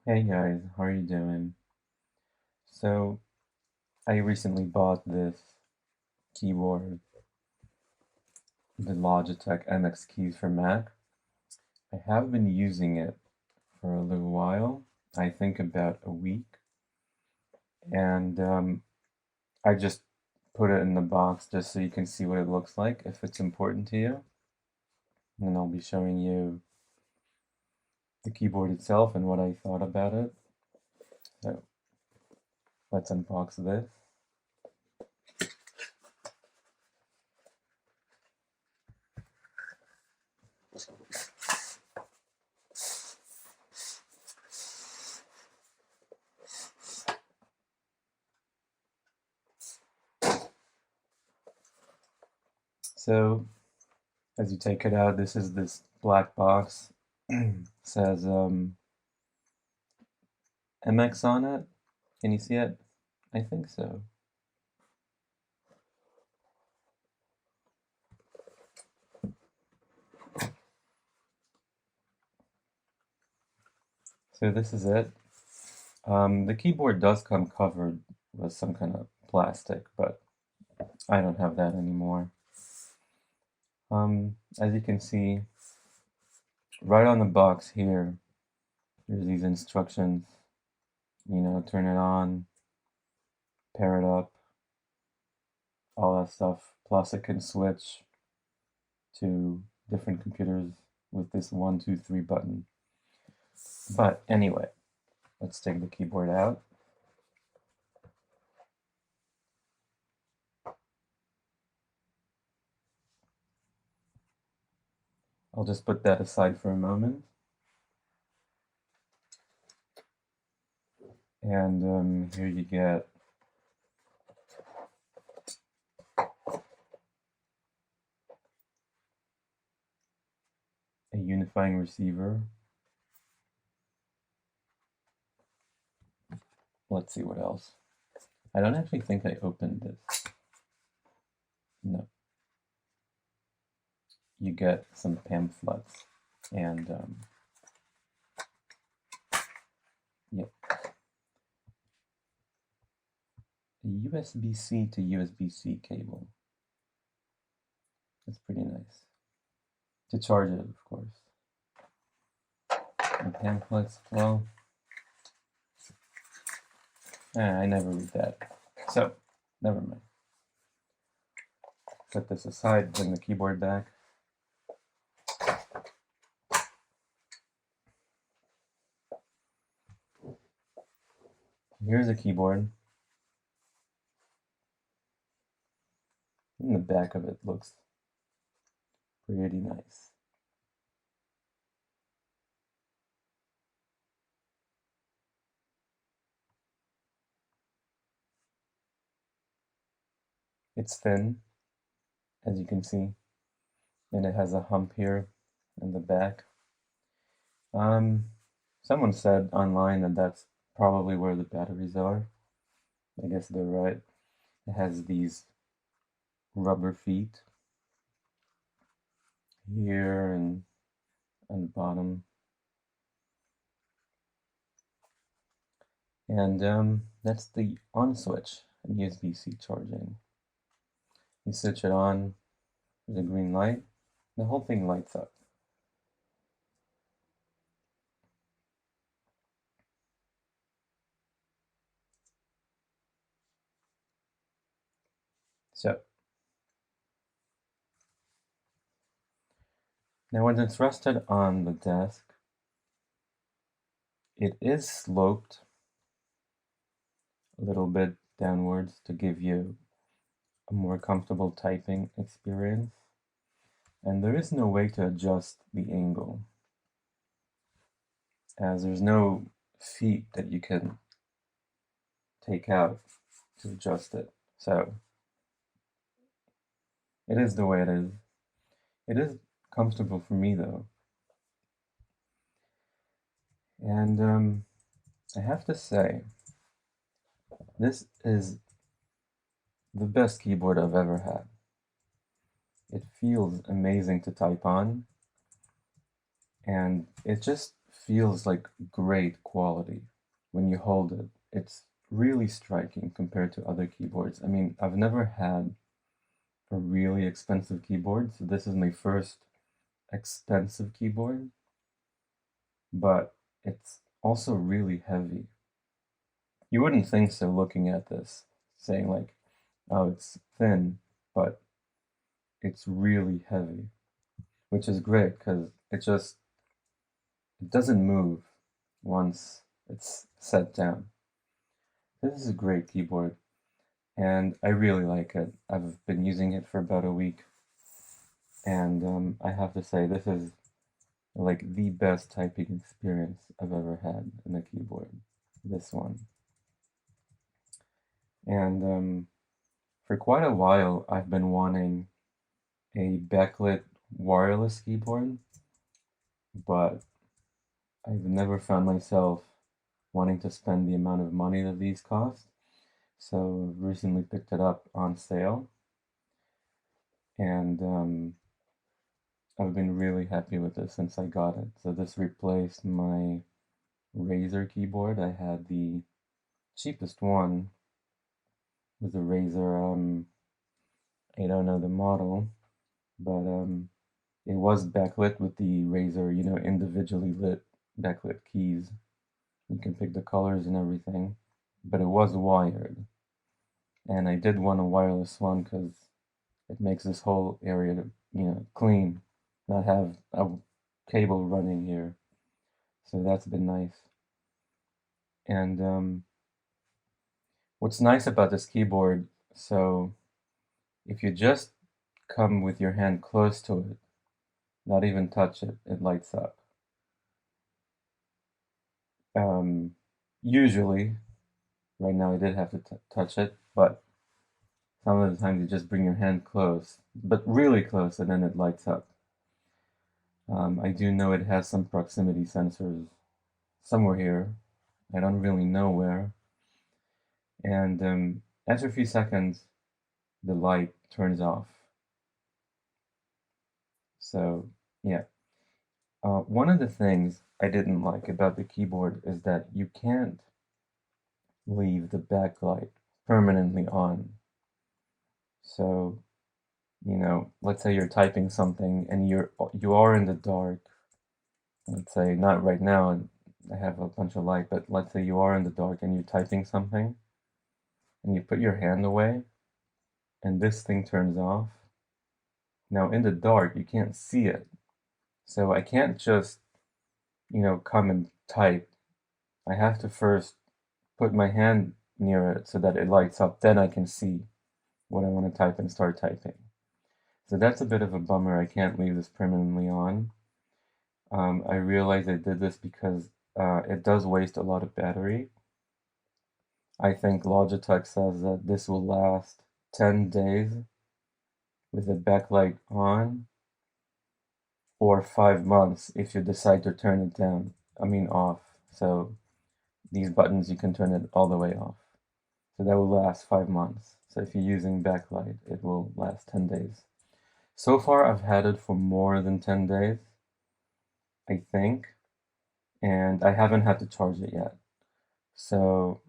Hey guys, how are you doing? So, I recently bought this keyboard, the Logitech MX keys for Mac. I have been using it for a little while, I think about a week, and I just put it in the box just so you can see what it looks like if it's important to you. And I'll be showing you the keyboard itself and what I thought about it. So, let's unbox this. So, as you take it out, this is this black box. Says MX on it. Can you see it? I think so. So this is it. The keyboard does come covered with some kind of plastic, but I don't have that anymore. As you can see, right on the box here, there's these instructions. Turn it on, pair it up, all that stuff. Plus, it can switch to different computers with this 1, 2, 3 button. But anyway, let's take the keyboard out. I'll just put that aside for a moment. And here you get a unifying receiver. Let's see what else. I don't actually think I opened this. No. You get some pamphlets and yep, a USB-C to USB-C cable. That's pretty nice. To charge it, of course. And pamphlets, well, I never read that. So, never mind. Put this aside, bring the keyboard back. Here's a keyboard. And the back of it looks pretty nice. It's thin, as you can see, and it has a hump here in the back. Someone said online that that's probably where the batteries are. I guess they're right. It has these rubber feet here and on the bottom. And that's the on switch and USB-C charging. You switch it on, there's a green light, the whole thing lights up. So, now when it's rested on the desk, it is sloped a little bit downwards to give you a more comfortable typing experience. And there is no way to adjust the angle, as there's no feet that you can take out to adjust it. So it is the way it is. It is comfortable for me though. And I have to say, this is the best keyboard I've ever had. It feels amazing to type on, and it just feels like great quality when you hold it. It's really striking compared to other keyboards. I mean, I've never had a really expensive keyboard, so this is my first expensive keyboard, but it's also really heavy. You wouldn't think so looking at this, saying like, oh, it's thin, but it's really heavy, which is great because it doesn't move once it's set down. This is a great keyboard, and I really like it. I've been using it for about a week, and I have to say this is like the best typing experience I've ever had in a keyboard. This one. And for quite a while, I've been wanting a backlit wireless keyboard, but I've never found myself wanting to spend the amount of money that these cost. So I've recently picked it up on sale, and I've been really happy with this since I got it. So this replaced my Razer keyboard. I had the cheapest one was a Razer, I don't know the model, but it was backlit with the Razer, individually lit backlit keys. You can pick the colors and everything, but it was wired. And I did want a wireless one because it makes this whole area, clean, not have a cable running here. So that's been nice. And what's nice about this keyboard, so if you just come with your hand close to it, not even touch it, it lights up. Usually, right now I did have to touch it, but some of the times you just bring your hand close, but really close, and then it lights up. I do know it has some proximity sensors somewhere here. I don't really know where. And after a few seconds, the light turns off. So, yeah. One of the things I didn't like about the keyboard is that you can't leave the backlight permanently on. So, let's say you're typing something and you are in the dark. Let's say not right now, I have a bunch of light, but let's say you are in the dark and you're typing something and you put your hand away and this thing turns off. Now in the dark, you can't see it. So I can't just, come and type. I have to first put my hand near it so that it lights up. Then I can see what I want to type and start typing. So that's a bit of a bummer. I can't leave this permanently on. I realize I did this because it does waste a lot of battery. I think Logitech says that this will last 10 days with the backlight on, or 5 months if you decide to turn it off. So these buttons, you can turn it all the way off. So that will last 5 months. So if you're using backlight, it will last 10 days. So far, I've had it for more than 10 days, I think, and I haven't had to charge it yet. So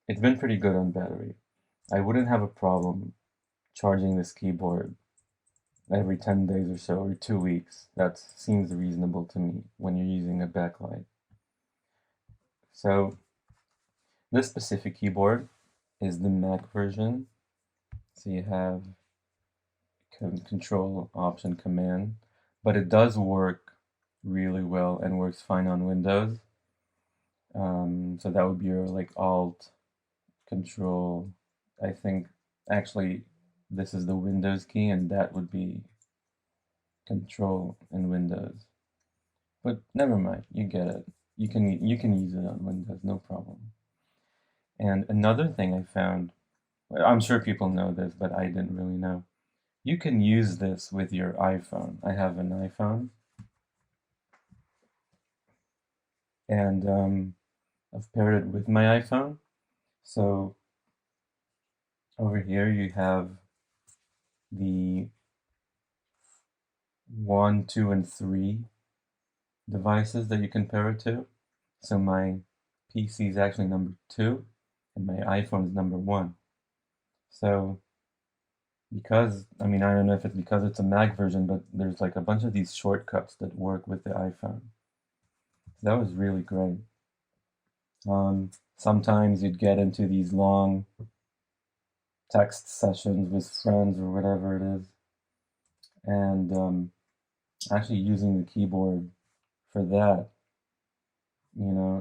it's been pretty good on battery. I wouldn't have a problem charging this keyboard every 10 days or so, or 2 weeks. That seems reasonable to me when you're using a backlight. So this specific keyboard is the Mac version. So you have Control, Option, Command, but it does work really well and works fine on Windows. So that would be your like Alt, Control. I think actually this is the Windows key, and that would be Control and Windows. But never mind, you get it. You can use it on Windows, no problem. And another thing I found, I'm sure people know this, but I didn't really know. You can use this with your iPhone. I have an iPhone, and I've paired it with my iPhone. So over here you have the 1, 2, and 3 devices that you compare it to. So my PC is actually number 2, and my iPhone is number 1. So because, I mean, I don't know if it's because it's a Mac version, but there's like a bunch of these shortcuts that work with the iPhone. So that was really great. Sometimes you'd get into these long text sessions with friends or whatever it is, and actually using the keyboard for that,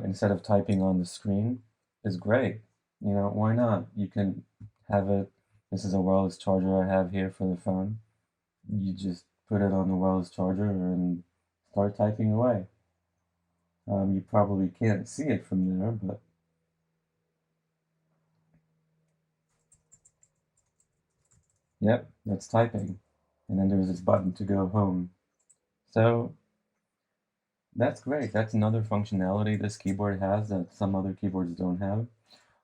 instead of typing on the screen is great. Why not? You can have it. This is a wireless charger I have here for the phone. You just put it on the wireless charger and start typing away. You probably can't see it from there, but yep, that's typing. And then there's this button to go home. So that's great. That's another functionality this keyboard has that some other keyboards don't have.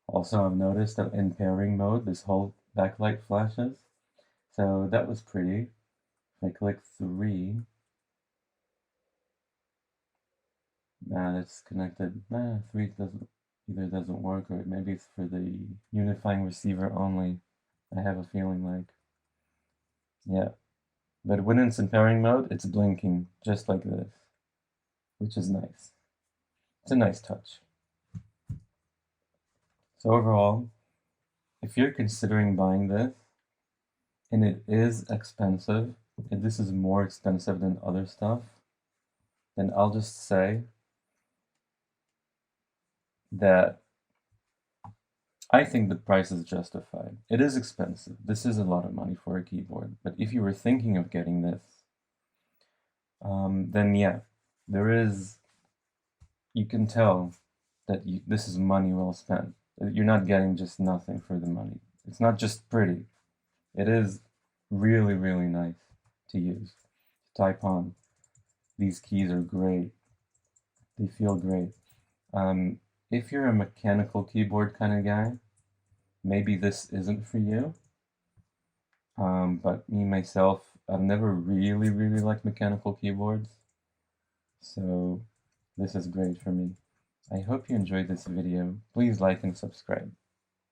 Also, I've noticed that in pairing mode, this whole backlight flashes. So that was pretty. If I click 3, it's connected. 3 doesn't work, or maybe it's for the unifying receiver only. I have a feeling like, yeah. But when it's in pairing mode, it's blinking just like this, which is nice. It's a nice touch. So overall, if you're considering buying this, and it is expensive, if this is more expensive than other stuff, then I'll just say that I think the price is justified. It is expensive. This is a lot of money for a keyboard. But if you were thinking of getting this, then yeah, you can tell that this is money well spent. You're not getting just nothing for the money. It's not just pretty. It is really, really nice to use, to type on. These keys are great. They feel great. If you're a mechanical keyboard kind of guy, maybe this isn't for you. But me, myself, I've never really, really liked mechanical keyboards. So this is great for me. I hope you enjoyed this video. Please like and subscribe.